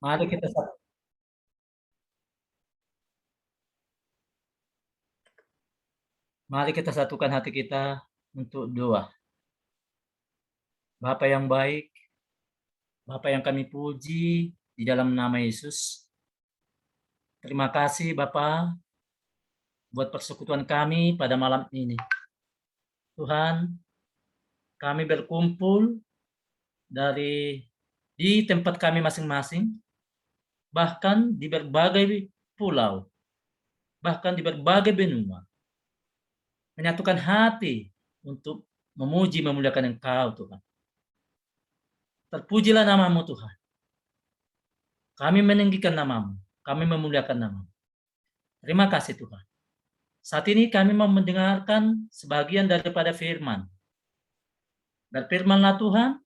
Mari kita satu- Mari kita satukan hati kita untuk doa. Bapa yang baik, Bapa yang kami puji di dalam nama Yesus. Terima kasih Bapa buat persekutuan kami pada malam ini. Tuhan, kami berkumpul di tempat kami masing-masing, bahkan di berbagai pulau, bahkan di berbagai benua. Menyatukan hati untuk memuji memuliakan Engkau Tuhan. Terpujilah namamu Tuhan. Kami meninggikan namamu. Kami memuliakan namamu. Terima kasih Tuhan. Saat ini kami mau mendengarkan sebagian daripada firman. Berfirmanlah Tuhan,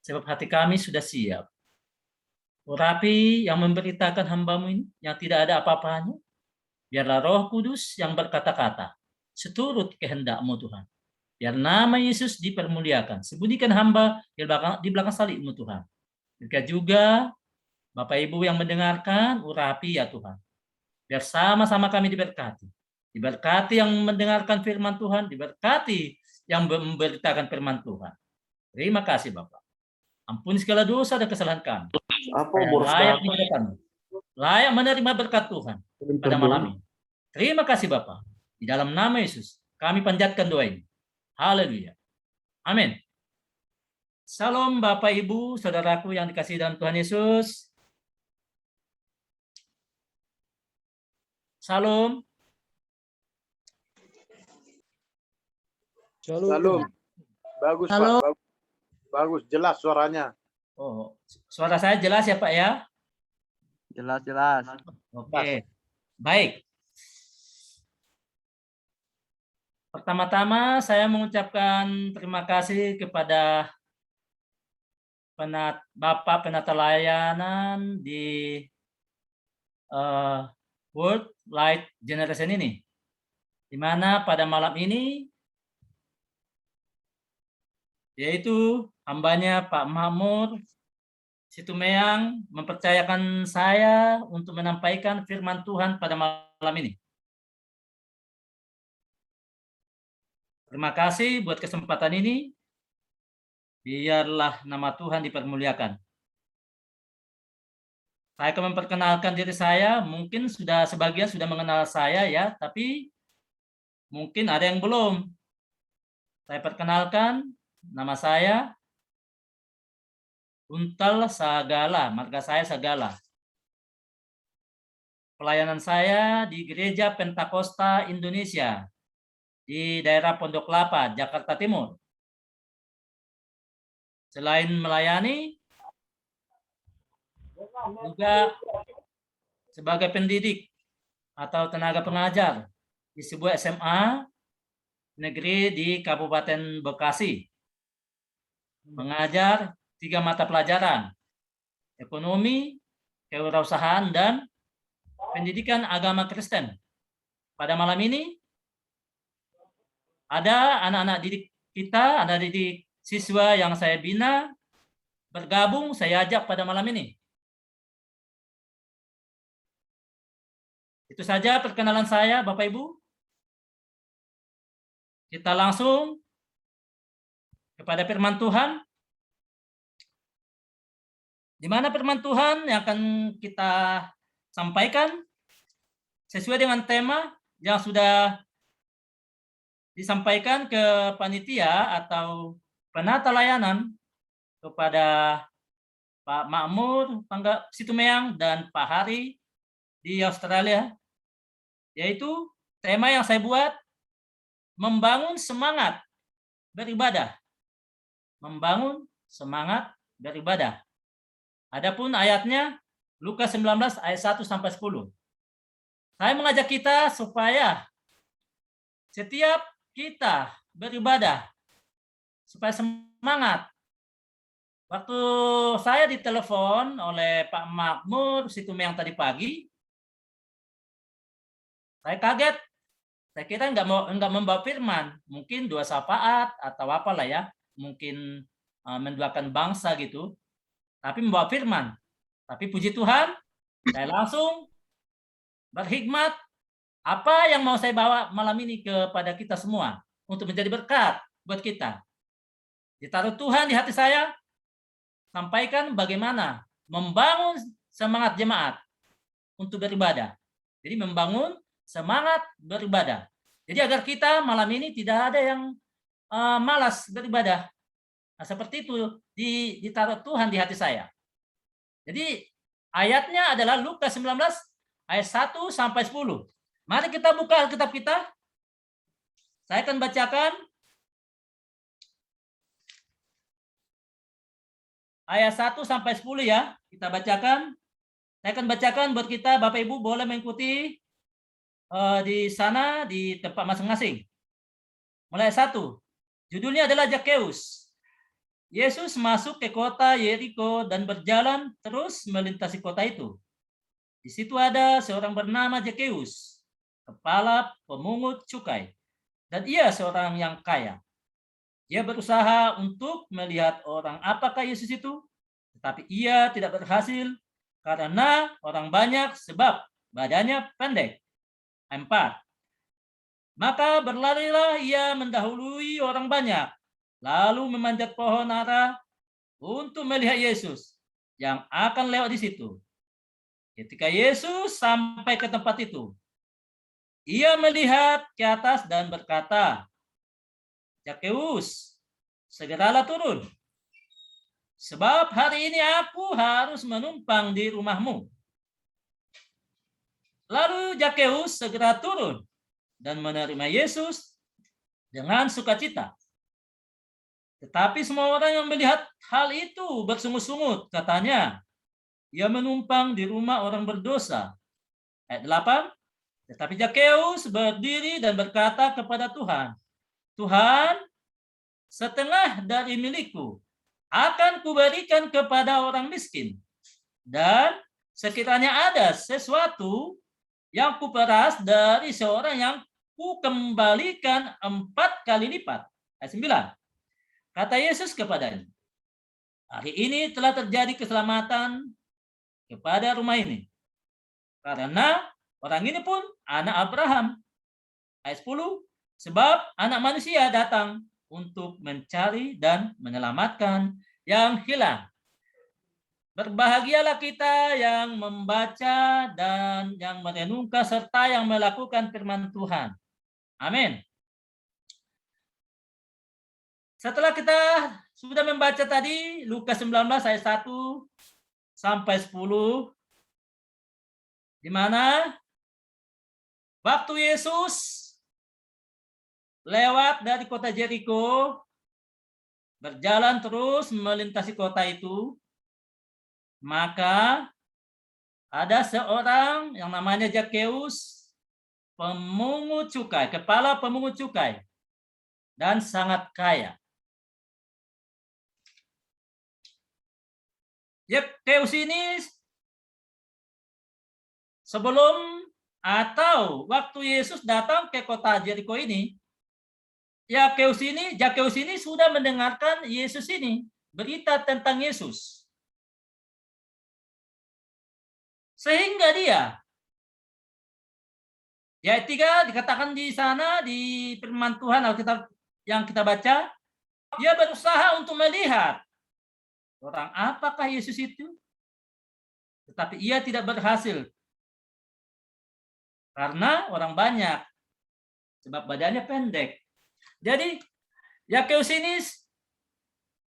sebab hati kami sudah siap. Urapi yang memberitakan hambamu ini, yang tidak ada apa-apanya, biarlah Roh Kudus yang berkata-kata, seturut kehendakmu Tuhan. Biar nama Yesus dipermuliakan. Sembunyikan hamba di belakang salibmu Tuhan. Demikian juga Bapak Ibu yang mendengarkan, urapi ya Tuhan. Biar sama-sama kami diberkati. Diberkati yang mendengarkan firman Tuhan, diberkati yang memberitakan firman Tuhan. Terima kasih Bapak. Ampuni segala dosa dan kesalahan kami. Layak di hadapan-Mu. Layak menerima berkat Tuhan pada malam ini. Terima kasih Bapak. Di dalam nama Yesus, kami panjatkan doa ini. Haleluya. Amin. Salam Bapak Ibu, saudaraku yang dikasihi dalam Tuhan Yesus. Salam. Salam. Bagus Halo. Pak, bagus, jelas suaranya. Oh, suara saya jelas ya Pak ya? Jelas. Oke, baik. Pertama-tama saya mengucapkan terima kasih kepada Bapak Penata Layanan di World Light Generation ini. Di mana pada malam ini yaitu hambanya Pak Mahmud Situmeang mempercayakan saya untuk menyampaikan firman Tuhan pada malam ini. Terima kasih buat kesempatan ini. Biarlah nama Tuhan dipermuliakan. Saya akan memperkenalkan diri saya. Mungkin sebagian sudah mengenal saya ya, tapi mungkin ada yang belum. Saya perkenalkan, nama saya Untal Sagala, marga saya Sagala. Pelayanan saya di Gereja Pentakosta Indonesia di daerah Pondok Kelapa, Jakarta Timur. Selain melayani, juga sebagai pendidik atau tenaga pengajar di sebuah SMA negeri di Kabupaten Bekasi. Mengajar 3 mata pelajaran, ekonomi, kewirausahaan, dan pendidikan agama Kristen. Pada malam ini, ada anak-anak didik kita, anak didik siswa yang saya bina, bergabung, saya ajak pada malam ini. Itu saja perkenalan saya, Bapak Ibu. Kita langsung kepada firman Tuhan. Di mana firman Tuhan yang akan kita sampaikan sesuai dengan tema yang sudah disampaikan ke panitia atau penata layanan kepada Pak Makmur Situmeang dan Pak Hari di Australia, yaitu tema yang saya buat, membangun semangat beribadah. Membangun semangat beribadah. Adapun ayatnya Lukas 19 ayat 1 sampai 10. Saya mengajak kita supaya setiap kita beribadah supaya semangat. Waktu saya ditelepon oleh Pak Makmur Situmeang tadi pagi, saya kaget. Saya kira nggak membawa firman, mungkin dua syafaat atau apalah ya, mungkin menduakan bangsa gitu. Tapi membawa firman. Tapi puji Tuhan, saya langsung berhikmat apa yang mau saya bawa malam ini kepada kita semua untuk menjadi berkat buat kita. Ditaruh Tuhan di hati saya, sampaikan bagaimana membangun semangat jemaat untuk beribadah. Jadi membangun semangat beribadah. Jadi agar kita malam ini tidak ada yang malas beribadah. Nah, seperti itu ditaruh Tuhan di hati saya. Jadi ayatnya adalah Lukas 19 ayat 1 sampai 10. Mari kita buka Alkitab kita. Saya akan bacakan ayat 1 sampai 10 ya. Kita bacakan. Saya akan bacakan buat kita, Bapak Ibu boleh mengikuti di sana di tempat masing-masing. Mulai 1. Judulnya adalah Zakheus. Yesus masuk ke kota Yeriko dan berjalan terus melintasi kota itu. Di situ ada seorang bernama Zakheus, kepala pemungut cukai, dan ia seorang yang kaya. Ia berusaha untuk melihat orang apakah Yesus itu, tetapi ia tidak berhasil karena orang banyak sebab badannya pendek. 4. Maka berlarilah ia mendahului orang banyak, lalu memanjat pohon ara untuk melihat Yesus yang akan lewat di situ. Ketika Yesus sampai ke tempat itu, ia melihat ke atas dan berkata, Zakheus, segeralah turun, sebab hari ini aku harus menumpang di rumahmu. Lalu Zakheus segera turun dan menerima Yesus dengan sukacita. Tetapi semua orang yang melihat hal itu bersungut-sungut, katanya, ia menumpang di rumah orang berdosa. Ayat 8, tetapi Zakheus berdiri dan berkata kepada Tuhan, Tuhan, setengah dari milikku akan kuberikan kepada orang miskin. Dan sekiranya ada sesuatu yang kuperas dari seorang yang kukembalikan 4 kali lipat. Ayat 9. Kata Yesus kepadanya, hari ini telah terjadi keselamatan kepada rumah ini. Karena orang ini pun anak Abraham. Ayat 10, sebab anak manusia datang untuk mencari dan menyelamatkan yang hilang. Berbahagialah kita yang membaca dan yang merenungkan serta yang melakukan firman Tuhan. Amin. Setelah kita sudah membaca tadi Lukas 19 ayat 1 sampai 10, di mana waktu Yesus lewat dari kota Jericho, berjalan terus melintasi kota itu, maka ada seorang yang namanya Zakheus, pemungut cukai, kepala pemungut cukai, dan sangat kaya. Zakheus ini sebelum atau waktu Yesus datang ke kota Jericho ini, Zakheus ini sudah mendengarkan Yesus ini, berita tentang Yesus. Sehingga dia, ayat 3 dikatakan di sana di firman Tuhan Alkitab yang kita baca, dia berusaha untuk melihat orang apakah Yesus itu, tetapi ia tidak berhasil karena orang banyak sebab badannya pendek. Jadi Zakheus ini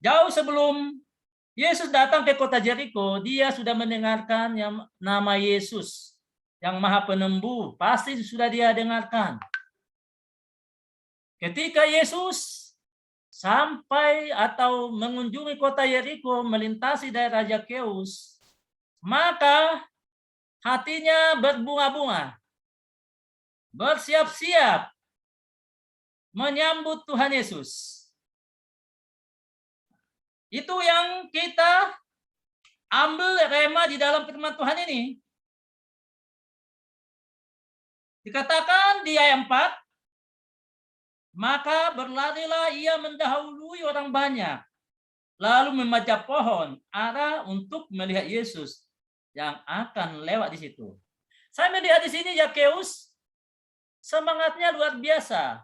jauh sebelum Yesus datang ke kota Jericho, dia sudah mendengarkan yang nama Yesus yang Maha Penyembuh, pasti sudah dia dengarkan. Ketika Yesus sampai atau mengunjungi kota Yeriko, melintasi daerah Zakheus, maka hatinya berbunga-bunga, bersiap-siap menyambut Tuhan Yesus. Itu yang kita ambil rema di dalam firman Tuhan ini. Dikatakan di ayat 4, maka berlarilah ia mendahului orang banyak, lalu memanjat pohon ara untuk melihat Yesus yang akan lewat di situ. Saya melihat di sini Yakeus semangatnya luar biasa.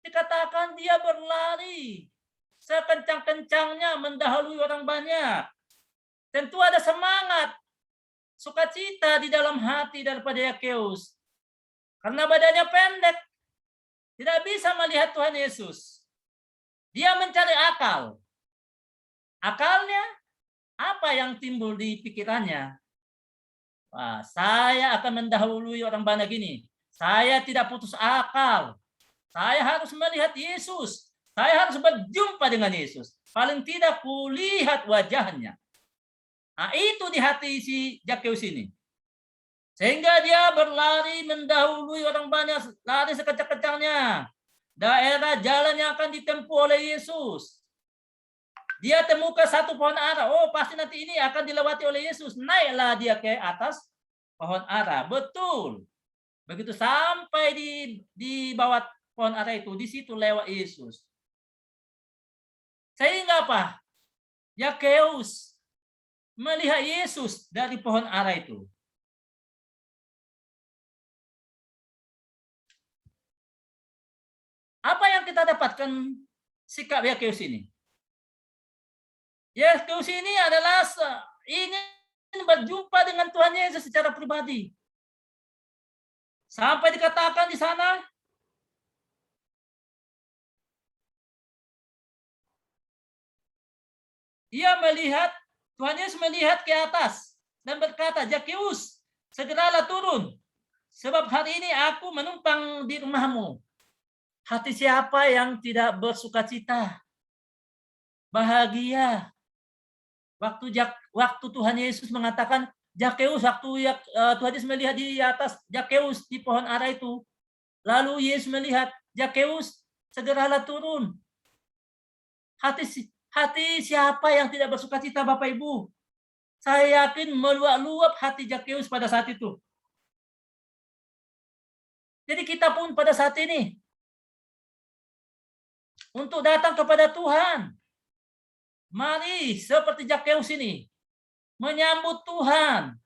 Dikatakan dia berlari sekencang-kencangnya mendahului orang banyak. Tentu ada semangat, sukacita di dalam hati daripada Yakeus. Karena badannya pendek, tidak bisa melihat Tuhan Yesus. Dia mencari akal. Akalnya, apa yang timbul di pikirannya? Wah, saya akan mendahului orang banyak ini. Saya tidak putus akal. Saya harus melihat Yesus. Saya harus berjumpa dengan Yesus. Paling tidak kulihat wajahnya. Nah, itu di hati si Yakeus ini. Sehingga dia berlari mendahului orang banyak, lari sekencang-kencangnya. Daerah jalan yang akan ditempuh oleh Yesus. Dia temukan satu pohon ara. Oh, pasti nanti ini akan dilewati oleh Yesus. Naiklah dia ke atas pohon ara. Betul. Begitu sampai di bawah pohon ara itu, di situ lewat Yesus. Sehingga apa? Yakeus melihat Yesus dari pohon ara itu. Apa yang kita dapatkan sikap Yakeus ini? Yakeus ini adalah ingin berjumpa dengan Tuhan Yesus secara pribadi. Sampai dikatakan di sana, ia melihat, Tuhan Yesus melihat ke atas dan berkata, Yakeus, segeralah turun, sebab hari ini aku menumpang di rumahmu. Hati siapa yang tidak bersukacita, bahagia? Waktu Tuhan Yesus mengatakan, Yakeus, waktu Tuhan Yesus melihat di atas Yakeus di pohon ara itu, lalu Yesus melihat, Yakeus, segeralah turun. Hati siapa yang tidak bersukacita, Bapak Ibu? Saya yakin meluap-luap hati Yakeus pada saat itu. Jadi kita pun pada saat ini, untuk datang kepada Tuhan, mari seperti Yakeus ini, menyambut Tuhan,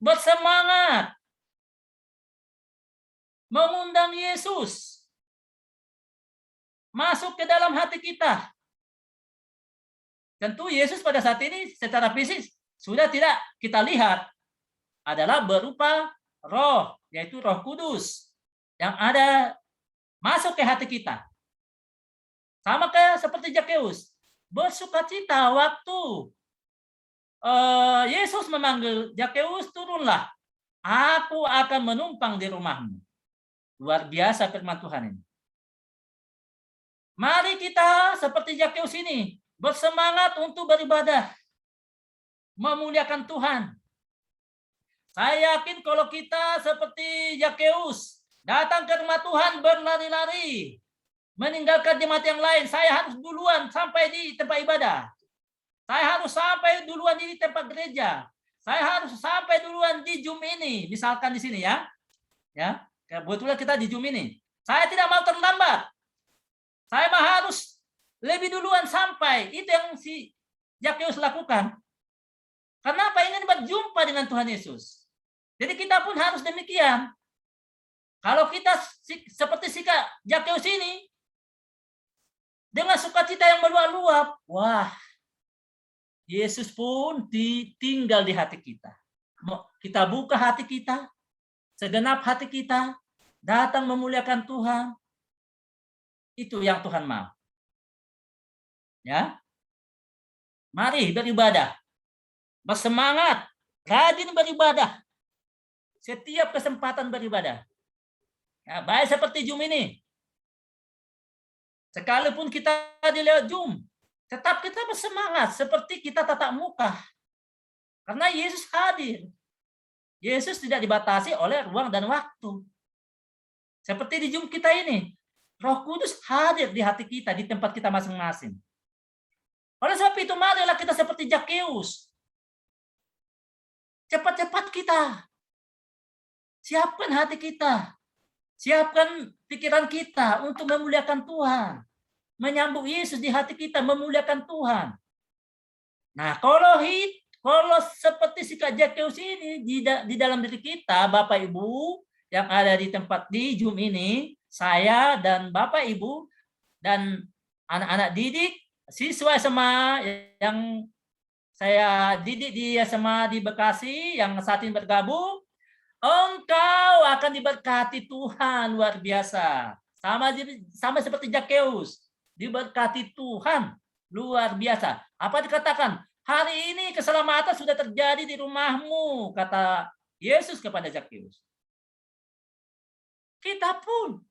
bersemangat, mengundang Yesus masuk ke dalam hati kita. Tentu Yesus pada saat ini secara fisik sudah tidak kita lihat, adalah berupa roh, yaitu Roh Kudus yang ada masuk ke hati kita. Sama kayak seperti Yakeus, bersukacita waktu Yesus memanggil Yakeus, turunlah, aku akan menumpang di rumahmu. Luar biasa firman Tuhan ini. Mari kita seperti Yakeus ini, bersemangat untuk beribadah, memuliakan Tuhan. Saya yakin kalau kita seperti Yakeus, datang ke rumah Tuhan berlari-lari, meninggalkan jemaat yang lain, saya harus duluan sampai di tempat ibadah. Saya harus sampai duluan di tempat gereja. Saya harus sampai duluan di Zoom ini, misalkan di sini ya. Ya, kebetulan kita di Zoom ini. Saya tidak mau terlambat. Saya harus lebih duluan sampai. Itu yang si Yakeus lakukan. Kenapa? Ingin berjumpa dengan Tuhan Yesus. Jadi kita pun harus demikian. Kalau kita seperti sikap Yakeus ini, dengan sukacita yang meluap-luap, wah, Yesus pun ditinggal di hati kita. Kita buka hati kita, segenap hati kita, datang memuliakan Tuhan. Itu yang Tuhan mau. Ya, mari beribadah, bersemangat, rajin beribadah, setiap kesempatan beribadah. Ya, baik seperti Zoom ini. Sekalipun kita di lewat Zoom, tetap kita bersemangat seperti kita tatap muka. Karena Yesus hadir. Yesus tidak dibatasi oleh ruang dan waktu. Seperti di Zoom kita ini, Roh Kudus hadir di hati kita, di tempat kita masing-masing. Oleh sebab itu, marilah kita seperti Yakeus. Cepat-cepat kita. Siapkan hati kita. Siapkan pikiran kita untuk memuliakan Tuhan. Menyambut Yesus di hati kita, memuliakan Tuhan. Nah, kalau seperti sikap Zakheus ini di dalam diri kita, Bapak Ibu yang ada di tempat di Zoom ini, saya dan Bapak Ibu dan anak-anak didik, siswa SMA yang saya didik di SMA di Bekasi yang saat ini bergabung, engkau akan diberkati Tuhan luar biasa. Sama seperti Zakheus, diberkati Tuhan luar biasa. Apa dikatakan? Hari ini keselamatan sudah terjadi di rumahmu, kata Yesus kepada Zakheus. Kita pun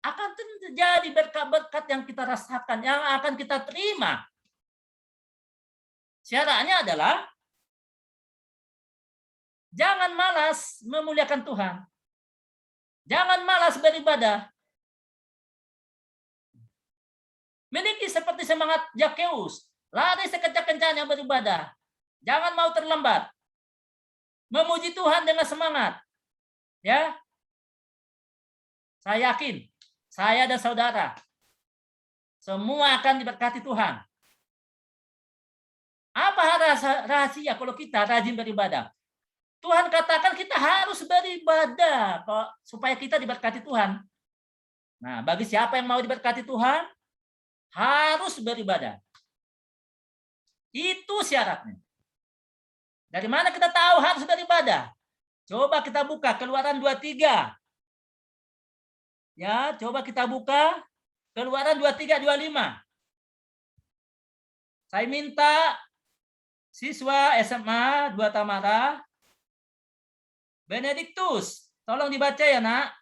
akan terjadi berkat-berkat yang kita rasakan, yang akan kita terima. Syaratnya adalah jangan malas memuliakan Tuhan. Jangan malas beribadah. Miliki seperti semangat Zakheus. Lari sekencang-kencangnya beribadah. Jangan mau terlambat. Memuji Tuhan dengan semangat. Ya. Saya yakin, saya dan saudara, semua akan diberkati Tuhan. Apa rahasia kalau kita rajin beribadah? Tuhan katakan kita harus beribadah supaya kita diberkati Tuhan. Nah, bagi siapa yang mau diberkati Tuhan, harus beribadah. Itu syaratnya. Dari mana kita tahu harus beribadah? Coba kita buka Keluaran 23. Ya, coba kita buka Keluaran 23-25. Saya minta siswa SMA 2 Tamara, Benediktus, tolong dibaca ya, Nak.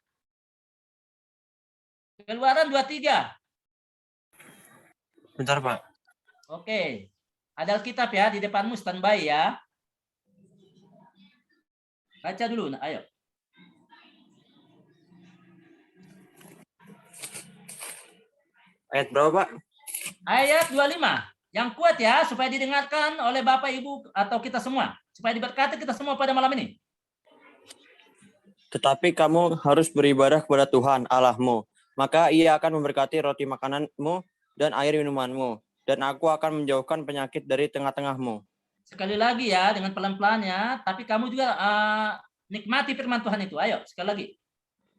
Keluaran 23. Bentar, Pak. Oke. Ada Alkitab ya di depanmu, standby ya. Baca dulu, ayo. Ayat berapa, Pak? Ayat 25. Yang kuat ya, supaya didengarkan oleh Bapak, Ibu, atau kita semua. Supaya diberkati kita semua pada malam ini. Tetapi kamu harus beribadah kepada Tuhan Allahmu. Maka ia akan memberkati roti makananmu dan air minumanmu. Dan aku akan menjauhkan penyakit dari tengah-tengahmu. Sekali lagi ya, dengan pelan-pelan ya. Tapi kamu juga nikmati firman Tuhan itu. Ayo, sekali lagi.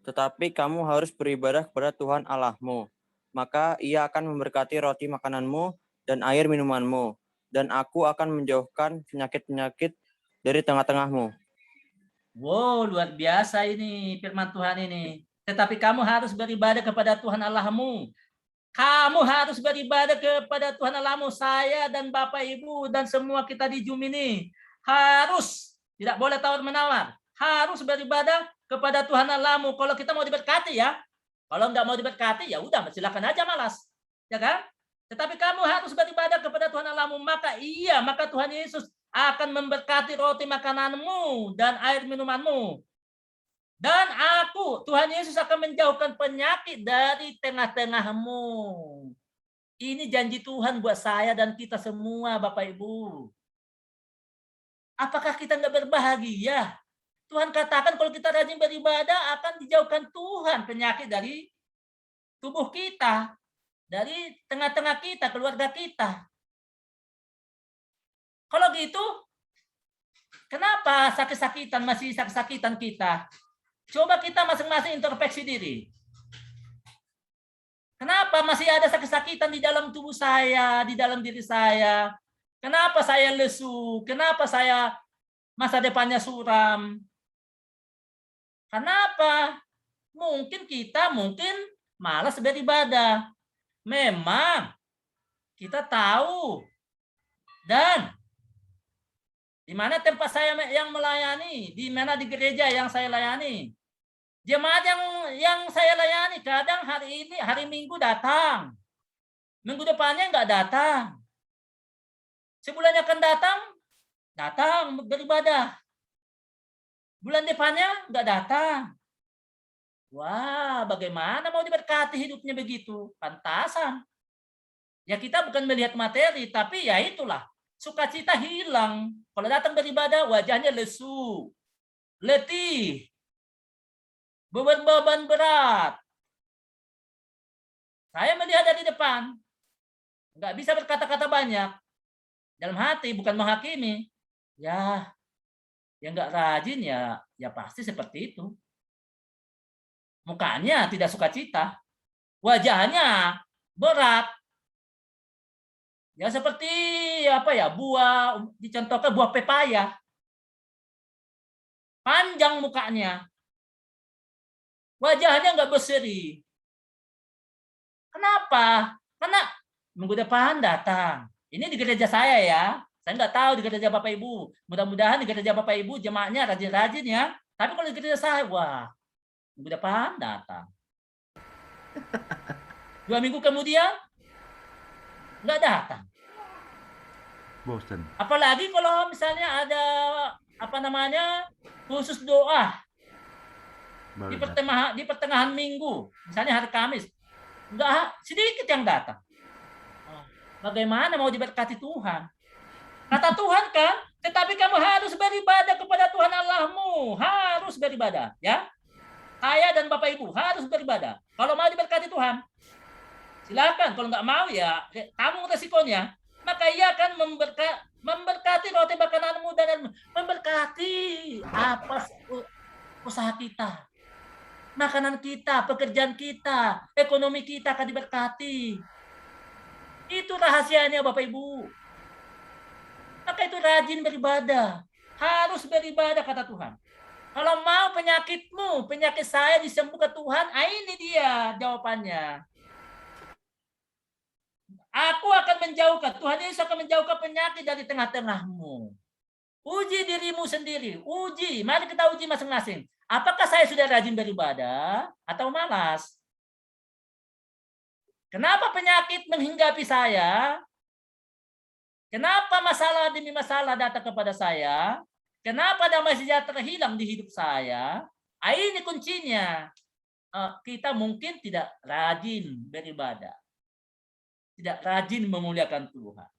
Tetapi kamu harus beribadah kepada Tuhan Allahmu. Maka ia akan memberkati roti makananmu dan air minumanmu. Dan aku akan menjauhkan penyakit-penyakit dari tengah-tengahmu. Wow, luar biasa ini firman Tuhan ini. Tetapi kamu harus beribadah kepada Tuhan Allahmu. Kamu harus beribadah kepada Tuhan Allahmu. Saya dan Bapak Ibu dan semua kita di Zoom ini harus, tidak boleh tawar-menawar. Harus beribadah kepada Tuhan Allahmu. Kalau kita mau diberkati ya. Kalau nggak mau diberkati ya udah, silakan aja malas. Ya kan? Tetapi kamu harus beribadah kepada Tuhan Allahmu. Maka Tuhan Yesus akan memberkati roti makananmu dan air minumanmu. Dan Tuhan Yesus akan menjauhkan penyakit dari tengah-tengahmu. Ini janji Tuhan buat saya dan kita semua, Bapak Ibu. Apakah kita nggak berbahagia? Tuhan katakan kalau kita rajin beribadah akan dijauhkan Tuhan penyakit dari tubuh kita, dari tengah-tengah kita, keluarga kita. Kalau gitu, kenapa masih sakit-sakitan kita? Coba kita masing-masing introspeksi diri. Kenapa masih ada sakit-sakitan di dalam tubuh saya, di dalam diri saya? Kenapa saya lesu? Kenapa saya masa depannya suram? Kenapa? Mungkin kita malas beribadah. Memang kita tahu. Dan di mana tempat saya yang melayani, di mana di gereja yang saya layani. Jemaat yang saya layani kadang hari Minggu datang. Minggu depannya enggak datang. Sebulan akan datang beribadah. Bulan depannya enggak datang. Wah, bagaimana mau diberkati hidupnya begitu? Pantasan. Ya kita bukan melihat materi, tapi ya itulah. Sukacita hilang. Kalau datang beribadah, wajahnya lesu, letih, beban berat. Saya melihat dari depan, nggak bisa berkata-kata banyak. dalam hati, bukan menghakimi. Ya, yang nggak rajin ya pasti seperti itu. Mukanya tidak sukacita, wajahnya berat. Ya seperti apa ya, buah, dicontohkan buah pepaya. Panjang mukanya, wajahnya nggak berseri. Kenapa? Karena minggu depan datang. Ini di gereja saya ya. Saya nggak tahu di gereja Bapak Ibu. Mudah-mudahan di gereja Bapak Ibu jemaatnya rajin-rajin ya. Tapi kalau di gereja saya, wah, minggu depan datang. 2 minggu kemudian nggak datang. Bosen. Apalagi kalau misalnya ada apa namanya khusus doa Baru di pertengahan minggu, misalnya hari Kamis, nggak sedikit yang datang. Bagaimana mau diberkati Tuhan? Kata Tuhan kan, tetapi kamu harus beribadah kepada Tuhan Allahmu, harus beribadah, ya. Saya dan Bapak Ibu harus beribadah. Kalau mau diberkati Tuhan, silakan. Kalau nggak mau ya, kamu resikonya. Maka ia akan memberkati roti makananmu dan memberkati apa usaha kita, makanan kita, pekerjaan kita, ekonomi kita akan diberkati. Itu rahasianya Bapak Ibu. Maka itu rajin beribadah. Harus beribadah kata Tuhan. Kalau mau penyakitmu, penyakit saya disembuhkan Tuhan, ini dia jawabannya. Aku akan menjauhkan, Tuhan Yesus akan menjauhkan penyakit dari tengah-tengahmu. Uji dirimu sendiri, uji. Mari kita uji masing-masing. Apakah saya sudah rajin beribadah atau malas? Kenapa penyakit menghinggapi saya? Kenapa masalah demi masalah datang kepada saya? Kenapa damai sejahtera hilang di hidup saya? Ini kuncinya. Kita mungkin tidak rajin beribadah. Tidak rajin memuliakan Tuhan.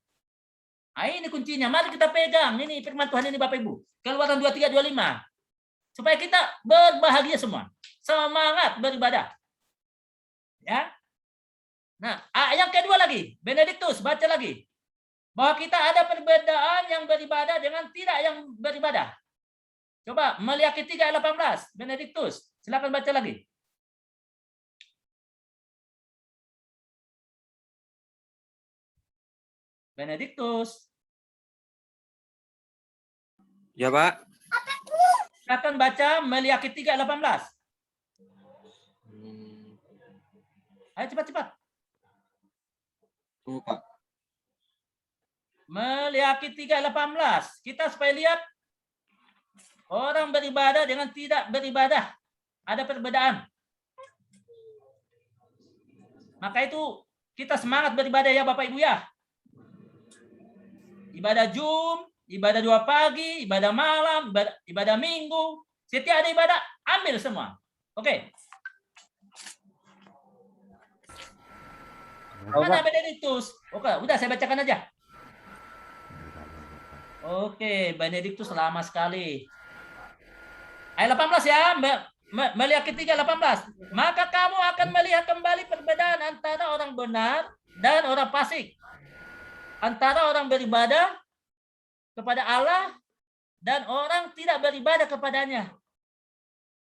Ini kuncinya. Mari kita pegang. Ini firman Tuhan ini Bapak Ibu. Keluaran 23-25. Supaya kita berbahagia semua. Semangat beribadah. Ya. Nah, yang kedua lagi. Benediktus, baca lagi. Bahwa kita ada perbedaan yang beribadah dengan tidak yang beribadah. Coba Maliaki 3:18, Benediktus. Silakan baca lagi. Benediktus. Ya, Pak. Silakan baca Maliaki 3:18. Ayo cepat-cepat. Pak. Maliaki 3:18. Kita supaya lihat orang beribadah dengan tidak beribadah. Ada perbedaan. Maka itu kita semangat beribadah ya Bapak Ibu ya. Ibadah Jum, ibadah 2 pagi, ibadah malam, ibadah minggu. Setiap ada ibadah, ambil semua. Oke. Mana Benediktus? Oke, udah saya bacakan aja. Oke, Benediktus lama sekali. Ayat 18 ya, Maliaki 3:18. Maka kamu akan melihat kembali perbedaan antara orang benar dan orang fasik. Antara orang beribadah kepada Allah dan orang tidak beribadah kepadanya.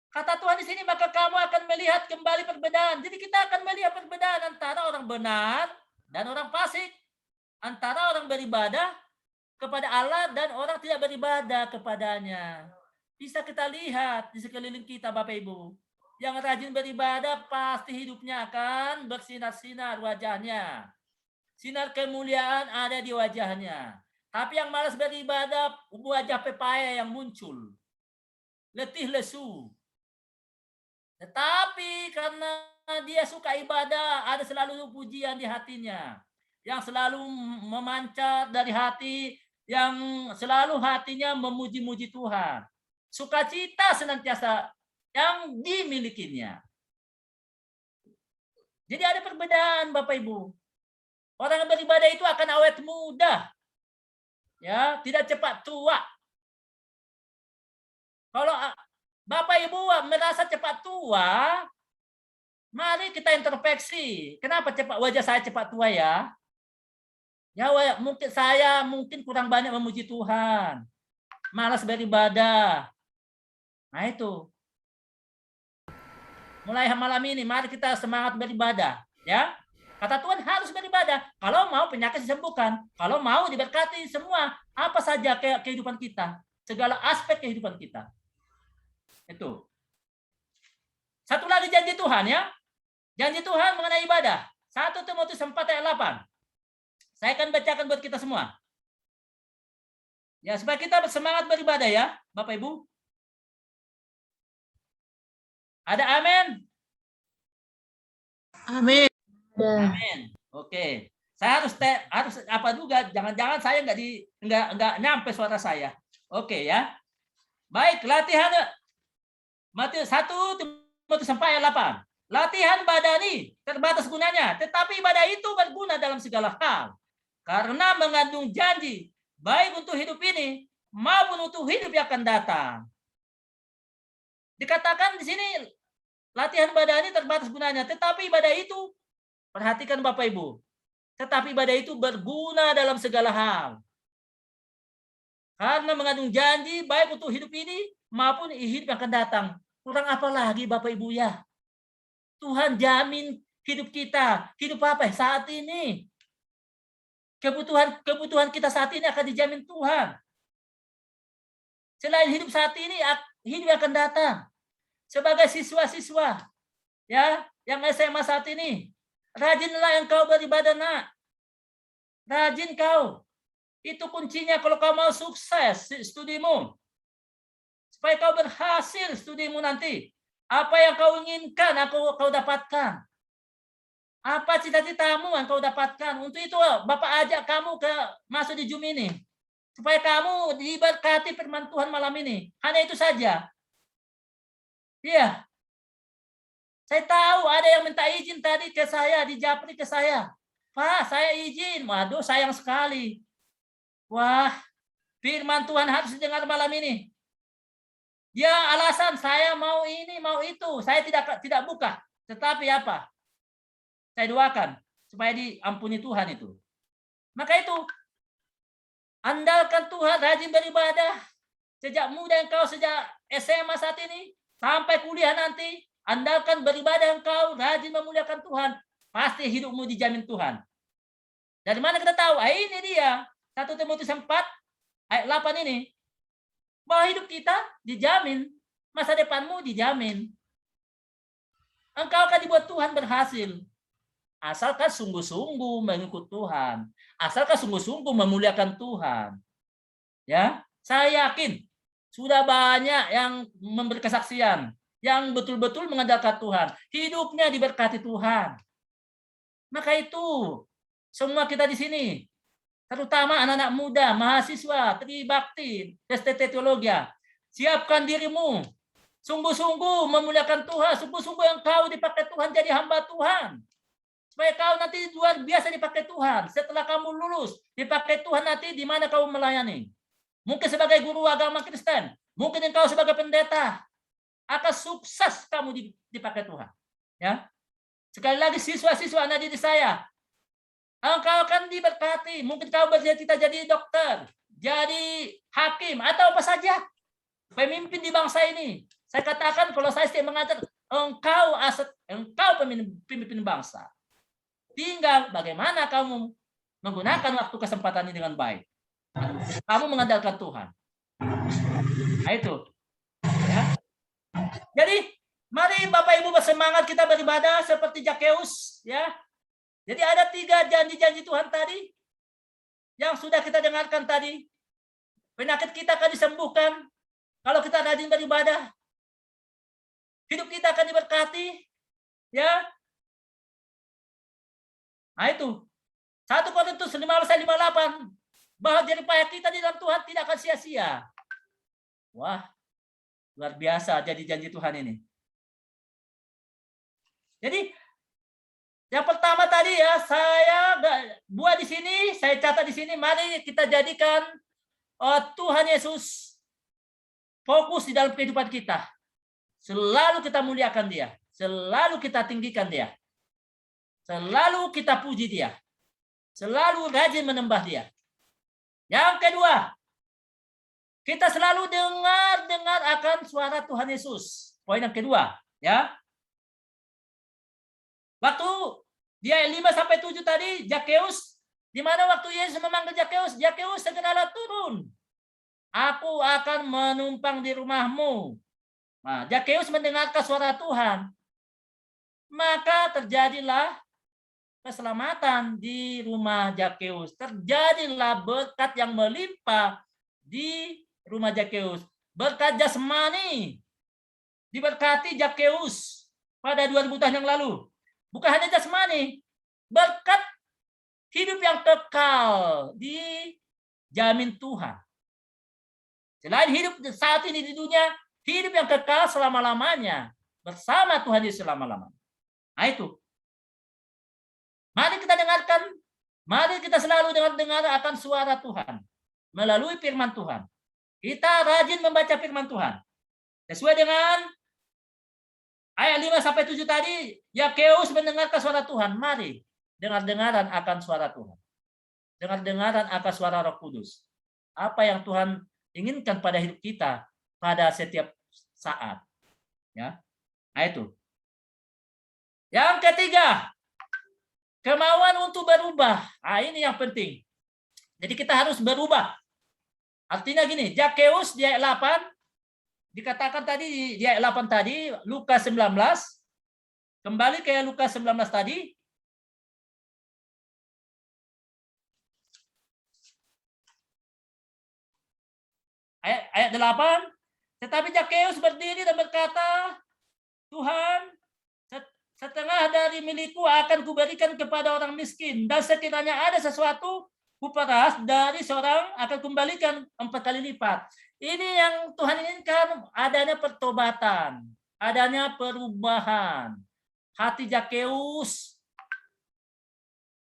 Kata Tuhan di sini, maka kamu akan melihat kembali perbedaan. Jadi kita akan melihat perbedaan antara orang benar dan orang fasik. Antara orang beribadah kepada Allah dan orang tidak beribadah kepadanya. Bisa kita lihat di sekeliling kita Bapak Ibu. Yang rajin beribadah pasti hidupnya akan bersinar-sinar wajahnya. Sinar kemuliaan ada di wajahnya. Tapi yang malas beribadah, wajah pepaya yang muncul. Letih lesu. Tetapi karena dia suka ibadah, ada selalu pujian di hatinya. Yang selalu memancar dari hati, yang selalu hatinya memuji-muji Tuhan. Sukacita senantiasa yang dimilikinya. Jadi ada perbedaan Bapak Ibu. Orang yang beribadah itu akan awet muda. Ya, tidak cepat tua. Kalau Bapak Ibu merasa cepat tua, mari kita introspeksi. Kenapa wajah saya cepat tua ya? Ya, mungkin kurang banyak memuji Tuhan. Malas beribadah. Nah, itu. Mulai malam ini, mari kita semangat beribadah. Ya, kata Tuhan harus beribadah. Kalau mau penyakit disembuhkan. Kalau mau diberkati semua. Apa saja kehidupan kita. Segala aspek kehidupan kita. Itu. Satu lagi janji Tuhan ya. Janji Tuhan mengenai ibadah. 1 Timotius 4 ayat 8. Saya akan bacakan buat kita semua. Ya, supaya kita semangat beribadah ya, Bapak Ibu. Ada amin? Amin. Amin. Oke. Saya harus apa juga, jangan-jangan saya nggak nyampe suara saya. Oke ya. Baik, latihan Matius 1 Timotius 4 ayat 8. Latihan badani terbatas gunanya, tetapi ibadah itu berguna dalam segala hal. Karena mengandung janji, baik untuk hidup ini maupun untuk hidup yang akan datang. Dikatakan di sini latihan badani terbatas gunanya, tetapi ibadah itu, perhatikan Bapak Ibu, tetapi ibadah itu berguna dalam segala hal. Karena mengandung janji, baik untuk hidup ini maupun hidup yang akan datang. Kurang apa lagi Bapak Ibu ya? Tuhan jamin hidup kita, hidup apa saat ini? Kebutuhan kita saat ini akan dijamin Tuhan. Selain hidup saat ini, hidup yang akan datang. Sebagai siswa-siswa ya, yang SMA saat ini, rajinlah engkau beribadah, nak. Rajin kau. Itu kuncinya kalau kau mau sukses studimu. Supaya kau berhasil studimu nanti. Apa yang kau inginkan, kau dapatkan. Apa cita-citamu yang kau dapatkan? Untuk itu Bapak ajak kamu masuk di Zoom ini. Supaya kamu diberkati firman Tuhan malam ini. Hanya itu saja. Iya. Saya tahu ada yang minta izin tadi ke saya, di Japri ke saya. Pak, saya izin. Waduh, sayang sekali. Wah, firman Tuhan harus didengar malam ini. Ya, alasan saya mau ini, mau itu. Saya tidak buka. Tetapi apa? Saya doakan supaya diampuni Tuhan itu. Maka itu, andalkan Tuhan, rajin beribadah. Sejak muda engkau, sejak SMA saat ini, sampai kuliah nanti, andalkan beribadah engkau, rajin memuliakan Tuhan. Pasti hidupmu dijamin Tuhan. Dari mana kita tahu? Ini dia, 1 Timotius 4 ayat 8 ini. Bahwa hidup kita dijamin, masa depanmu dijamin. Engkau akan dibuat Tuhan berhasil. Asalkan sungguh-sungguh mengikut Tuhan. Asalkan sungguh-sungguh memuliakan Tuhan. Ya, saya yakin sudah banyak yang memberi kesaksian, yang betul-betul mengandalkan Tuhan. Hidupnya diberkati Tuhan. Maka itu, semua kita di sini, terutama anak-anak muda, mahasiswa, tribakti, STT Teologi, siapkan dirimu. Sungguh-sungguh memuliakan Tuhan. Sungguh-sungguh engkau dipakai Tuhan jadi hamba Tuhan. Supaya kau nanti luar biasa dipakai Tuhan. Setelah kamu lulus, dipakai Tuhan nanti di mana kau melayani. Mungkin sebagai guru agama Kristen. Mungkin engkau sebagai pendeta. Akan sukses kamu dipakai Tuhan. Ya. Sekali lagi siswa-siswa anak didik saya. Engkau akan diberkati. Mungkin kau bercita-cita jadi dokter. Jadi hakim. Atau apa saja. Pemimpin di bangsa ini. Saya katakan kalau saya setiap mengajar. Engkau pemimpin bangsa. Tinggal bagaimana kamu menggunakan waktu kesempatan ini dengan baik. Kamu mengandalkan Tuhan. Nah itu. Ya. Jadi, mari Bapak Ibu bersemangat kita beribadah seperti Zakeus. Ya. Jadi ada 3 janji-janji Tuhan tadi yang sudah kita dengarkan tadi. Penyakit kita akan disembuhkan kalau kita rajin beribadah. Hidup kita akan diberkati. Ya. Nah itu. 1 Korintus 15:58. Bahwa jeripaya kita di dalam Tuhan tidak akan sia-sia. Wah, luar biasa jadi janji Tuhan ini. Jadi, yang pertama tadi ya, saya buat di sini, saya catat di sini, mari kita jadikan Tuhan Yesus fokus di dalam kehidupan kita. Selalu kita muliakan Dia. Selalu kita tinggikan Dia. Selalu kita puji Dia. Selalu rajin menyembah Dia. Yang kedua, kita selalu dengar akan suara Tuhan Yesus. Poin yang kedua, ya. Waktu di ayat 5-7 tadi, Zakheus, di mana waktu Yesus memanggil Zakheus, Zakheus segeralah turun. Aku akan menumpang di rumahmu. Nah, Zakheus mendengarkan suara Tuhan. Maka terjadilah keselamatan di rumah Zakheus. Terjadilah berkat yang melimpah di rumah Zakheus. Berkat jasmani diberkati Zakheus pada 2000 tahun yang lalu. Bukan hanya jasmani, berkat hidup yang kekal dijamin Tuhan. Selain hidup saat ini di dunia, hidup yang kekal selama-lamanya bersama Tuhan Yesus selama-lamanya. Nah itu. Mari kita dengarkan, mari kita selalu dengar akan suara Tuhan melalui firman Tuhan. Kita rajin membaca firman Tuhan. Sesuai dengan ayat 5-7 tadi, Zakheus mendengarkan suara Tuhan. Mari dengar-dengaran akan suara Tuhan. Dengar-dengaran akan suara Roh Kudus. Apa yang Tuhan inginkan pada hidup kita pada setiap saat. Ya. Nah itu. Yang ketiga, kemauan untuk berubah. Nah, ini yang penting. Jadi kita harus berubah. Artinya gini, Zakheus di ayat 8 dikatakan tadi di ayat 8 tadi, Lukas 19. Kembali ke Lukas 19 tadi. Ayat 8. Tetapi Zakheus berdiri dan berkata, Tuhan, setengah dari milikku akan kuberikan kepada orang miskin. Dan sekiranya ada sesuatu kuperas dari seorang akan kembalikan 4 kali lipat. Ini yang Tuhan inginkan, adanya pertobatan, adanya perubahan. Hati Zakheus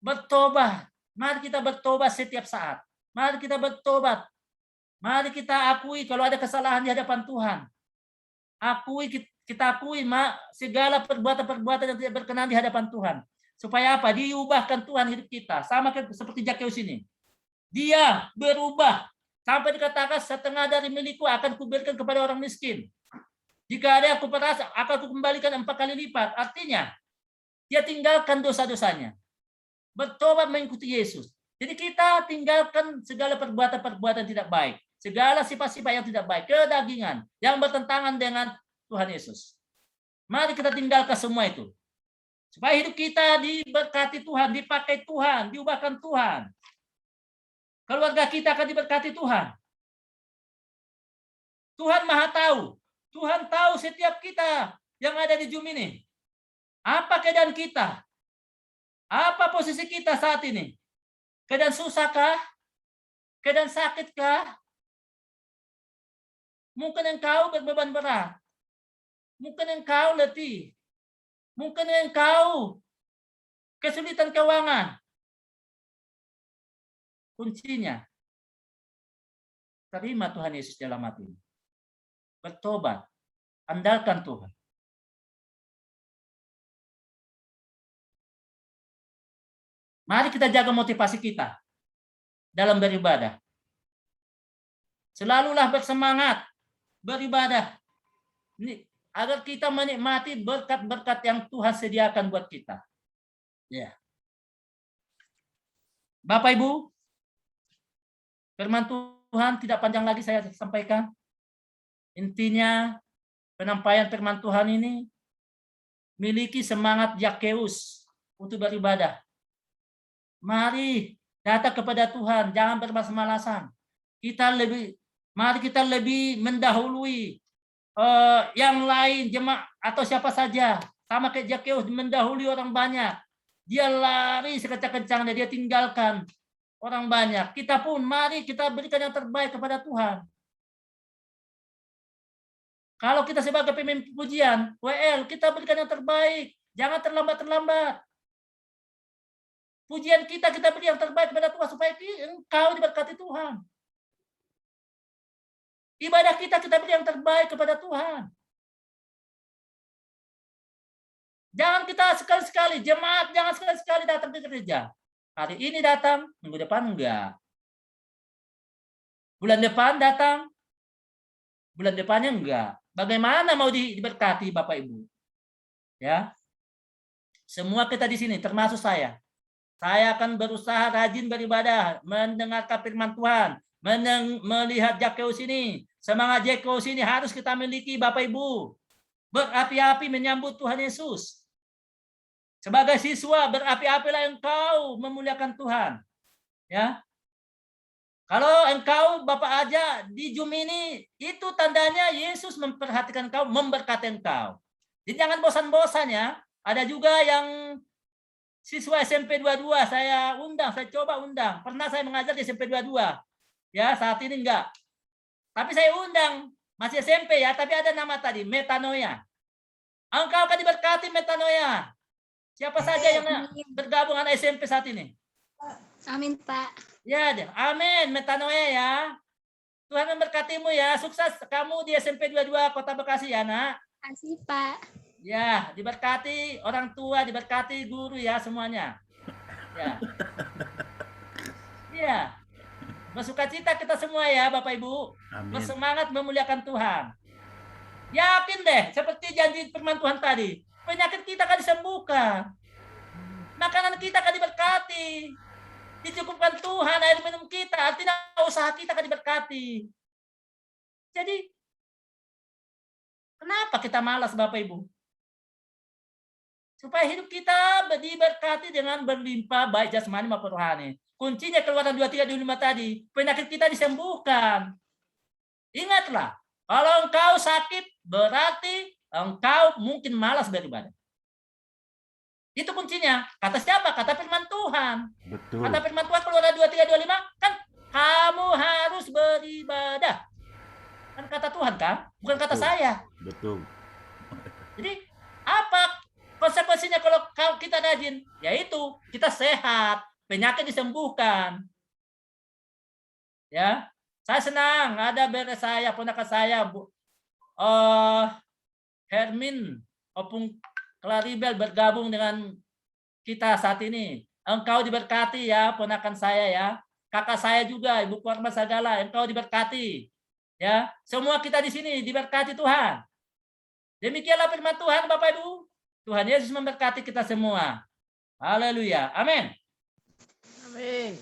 bertobat. Mari kita bertobat setiap saat. Mari kita bertobat. Mari kita akui kalau ada kesalahan di hadapan Tuhan. Kita akui segala perbuatan-perbuatan yang tidak berkenan di hadapan Tuhan. Supaya apa? Diubahkan Tuhan hidup kita. Sama seperti Zakheus ini. Dia berubah. Sampai dikatakan setengah dari milikku akan kuberikan kepada orang miskin. Jika ada yang kuperas, akan kukembalikan 4 kali lipat. Artinya, dia tinggalkan dosa-dosanya. Bertobat mengikuti Yesus. Jadi kita tinggalkan segala perbuatan-perbuatan tidak baik. Segala sifat-sifat yang tidak baik. Kedagingan. Yang bertentangan dengan Tuhan Yesus. Mari kita tinggalkan semua itu. Supaya hidup kita diberkati Tuhan, dipakai Tuhan, diubahkan Tuhan. Keluarga kita akan diberkati Tuhan. Tuhan Maha tahu. Tuhan tahu setiap kita yang ada di Zoom ini. Apa keadaan kita? Apa posisi kita saat ini? Keadaan susahkah? Keadaan sakitkah? Mungkin engkau berbeban berat. Mungkin engkau letih. Mungkin engkau kesulitan keuangan. Kuncinya, terima Tuhan Yesus dalam hati. Bertobat. Andalkan Tuhan. Mari kita jaga motivasi kita dalam beribadah. Selalulah bersemangat beribadah. Ini agar kita menikmati berkat-berkat yang Tuhan sediakan buat kita. Ya. Bapak Ibu, firman Tuhan tidak panjang lagi saya sampaikan. Intinya penyampaian firman Tuhan ini miliki semangat Zakheus untuk beribadah. Mari datang kepada Tuhan, jangan bermalas-malasan. Mari kita lebih mendahului yang lain, jemaat atau siapa saja. Sama kayak Zakheus mendahului orang banyak. Dia lari sekencang-kencangnya, dia tinggalkan orang banyak. Kita pun mari kita berikan yang terbaik kepada Tuhan. Kalau kita sebagai pemimpin pujian, WL, kita berikan yang terbaik. Jangan terlambat-terlambat. Pujian kita beri yang terbaik kepada Tuhan supaya engkau diberkati Tuhan. Ibadah kita beri yang terbaik kepada Tuhan. Jangan kita sekali-sekali, jemaat jangan sekali-sekali datang ke gereja. Hari ini datang, minggu depan enggak. Bulan depan datang, bulan depannya enggak. Bagaimana mau diberkati Bapak Ibu? Ya. Semua kita di sini termasuk saya. Saya akan berusaha rajin beribadah, mendengarkan firman Tuhan, melihat Jakkeus ini. Semangat Jakkeus ini harus kita miliki Bapak Ibu. Berapi-api menyambut Tuhan Yesus. Sebagai siswa, berapi-apilah engkau memuliakan Tuhan. Ya. Kalau engkau Bapak aja di Zoom ini, itu tandanya Yesus memperhatikan engkau, memberkati engkau. Jadi jangan bosan-bosan ya. Ada juga yang siswa SMP 22, saya coba undang. Pernah saya mengajar di SMP 22. Ya, saat ini enggak. Tapi saya undang, masih SMP ya, tapi ada nama tadi, metanoia. Engkau akan diberkati metanoia. Siapa saja yang bergabung anak SMP saat ini? Amin, Pak. Ya, amin, metanoia ya. Tuhan memberkatimu ya. Sukses kamu di SMP 22 Kota Bekasi ya, Nak. Kasih, Pak. Ya, diberkati orang tua, diberkati guru ya semuanya. Ya. Ya. Bersukacita kita semua ya Bapak Ibu. Amin. Bersemangat memuliakan Tuhan. Yakin deh, seperti janji firman Tuhan tadi. Penyakit kita akan disembuhkan. Makanan kita akan diberkati. Dicukupkan Tuhan air minum kita. Artinya usaha kita akan diberkati. Jadi, kenapa kita malas Bapak Ibu? Supaya hidup kita diberkati dengan berlimpah baik jasmani maupun rohani. Kuncinya Keluaran 23:25 tadi, penyakit kita disembuhkan. Ingatlah, kalau engkau sakit berarti engkau mungkin malas beribadah. Itu kuncinya. Kata siapa? Kata firman Tuhan. Betul. Kata firman Tuhan Keluaran 23:25 kan kamu harus beribadah. Kan kata Tuhan kan, bukan kata Betul. saya. Betul. Jadi apa konsekuensinya kalau kita rajin? Yaitu kita sehat, penyakit disembuhkan. Ya, saya senang ada beres saya, ponakan saya, Hermin Opung Claribel bergabung dengan kita saat ini. Engkau diberkati ya, ponakan saya ya. Kakak saya juga, Ibu Kuarma Sagala, engkau diberkati. Ya, semua kita di sini diberkati Tuhan. Demikianlah firman Tuhan Bapak Ibu. Tuhan Yesus memberkati kita semua. Haleluya. Amin. Amin.